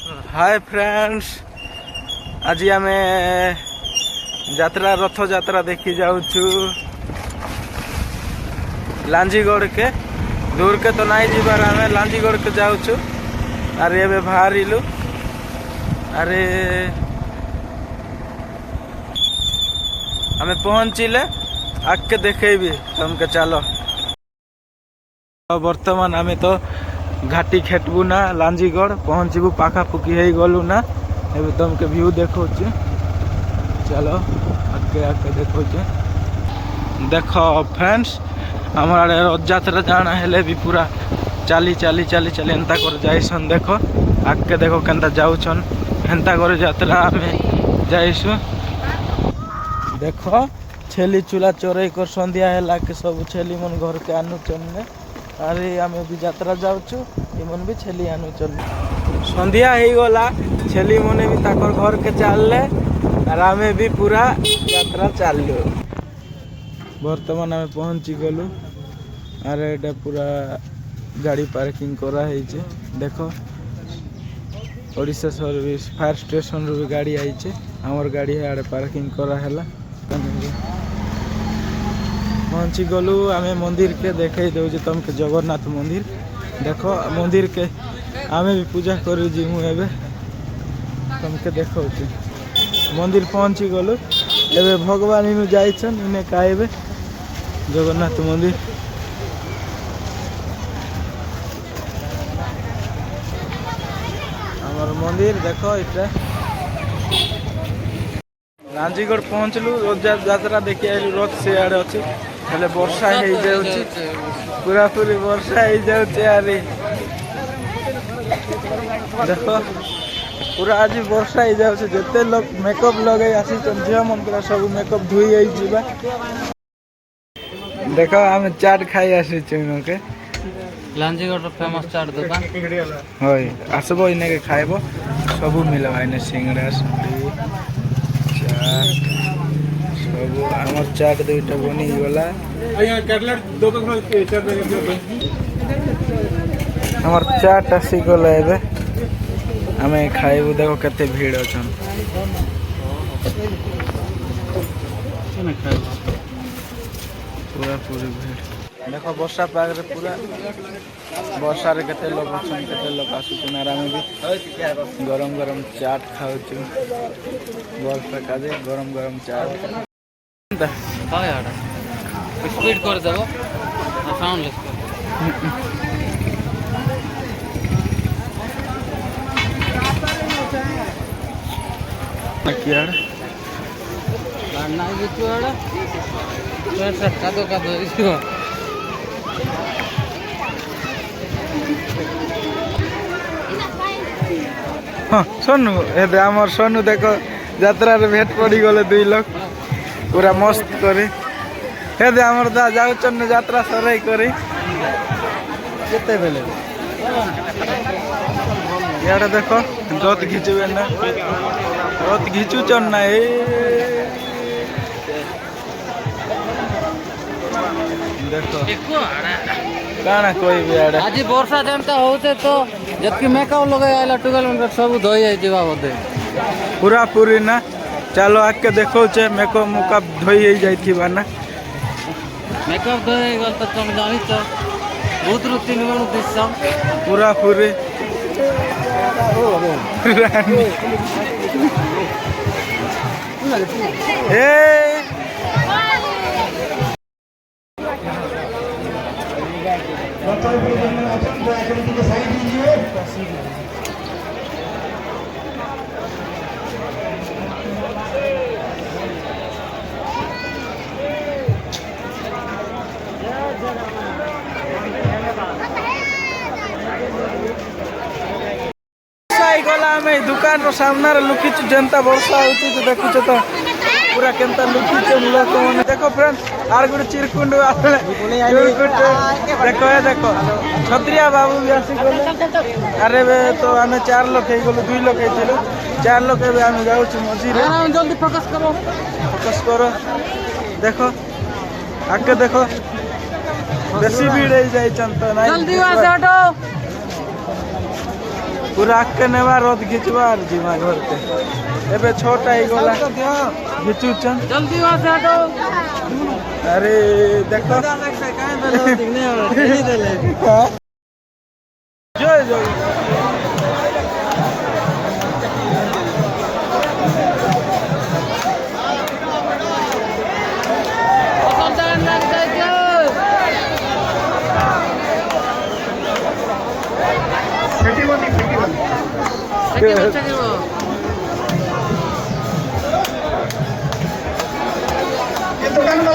Hi friends, आज आम यात्रा रथ यात्रा देखी जाऊँ लांजीगढ़ के। दूर के तो नहीं जीवार आम लांजीगढ़ के जाऊँ। अरे एबे बाहरिलु। अरे आम पहुँचले आगे देखेबी तुमके। चलो बर्तमान आम तो घाटी खेटबू ना लांजीगढ़ पहुँचबू पाखापुखी हो गलु ना। एबे तुमके व्यू देखो। चलो आगे आगे देखो। देख फ्रेंड्स, हमारे रथ यात्रा जाना हेले भी पूरा चाली चाली चाली चाली एंता कर जाइसन। देखो आगे देखो केनता जाऊन एंता कर यात्रा आम जाइसु। देखो छेली चूला चोरई कर संध्या है के सब छेली मन घर के आनुचन ने। अरे आम भी यात्रा जाऊँ इमन भी छेली आनुचन। संध्या हो गला, छेली मने भी ताकर घर के चलले और आम भी पूरा यात्रा चललु। बर्तमान आम पहुँची गलु। अरे एटा पूरा गाड़ी पार्किंग करा है। देखो ओडिशा सर्विस फायर स्टेशन रू भी गाड़ी आई। आमर गाड़ी है आड़े पार्किंग करा है। पहुँची गलु। आम मंदिर के देखे दे तुमके जगन्नाथ मंदिर। देखो मंदिर के आम भी पूजा कर तुमके देखो। मंदिर पहुँची गलु। एबे भगवान इनु जाइछन इने कहबे जगन्नाथ मंदिर। हमर मंदिर देखो इटा। लांजीगढ़ पहुँचलु। रथ यात्रा देखी आइलु। रथ से आड़े अच्छे हेले वर्षा हो जाउछि, पूरा पूरी वर्षा हो जाउछि। अरे देखो पूरा आज वर्षा हो जाउछि। जते लोग मेकअप लगे आसी झिया मन पूरा सब मेकअप धोई आई जीवा। देखो आम चाट खाई आसी के लांजीगढ़ फेमस चाट दुकान होय। आसबो इने के खाइबो सब मिलबा। इने सिंगड़ा चाट सब आमर चाट दुईटा बनी गला। हमार चाट आसी गला। एबे आमे खाइबू। देखो केते भीड़ अछन। पूरा पूरी भीड़। देखो वर्षा पाग रे पूरा वर्षा रे केते लोग अछन, केते लोग आसुछन। आराम भी गरम गरम चाट खाउछु। बर्फ काजे गरम गरम चाट। हाँ यार स्पीड कर देबो साउंड लेस कर। यार ना बिचु आड़ा तो सब कादो कादो इसको। हाँ सोनू एबे हमर सोनू देखो यात्रा रे भेट पड़ी गले दुई लोग पूरा मस्त करे। हे दे हमर दा जाउचन यात्रा सराई करे केते बेले। यार देखो रथ घिचबे ना, रथ घिचुचन ना। ए देखो काना कोई भी आड़े आज वर्षा जेमता होते तो जबकि मेकअप लगे आइला टुगल उनका सब धोई जाई जीवा बोते पूरा पूरी ना। चलो आके देखो छे मेकअप मुकअप धोई जाइथिबा ना। मेकअप धोई गल तो तुम जानी तो बहुत रुतीन मन दिस पूरा पूरी ए गला में दुकान रो सामने रे लुकिचु जनता वर्षा होची तो देखुछ तो पूरा केनता लुकिचु लोक मन। देखो फ्रेंड्स आर गुड चिरकुंड आले चिरकुंड देखो ये देखो छत्रिया बाबू भी आसी गले। अरे बे तो हमें 4 लोग हे गलो 2 लोग हे थिलु 4 लोग एबे हम जाउछु मजी रे। जल्दी फोकस करो देखो आके देखो बेसी भीड़ हो जाई चंता नहीं। जल्दी आ हटो। पूरा आके नेवा रथ घिचबार जीवा घर के एबे छोटा ही गोला घिचू चन जल्दी वहां से हटो अरे देखो जय जय Sakit.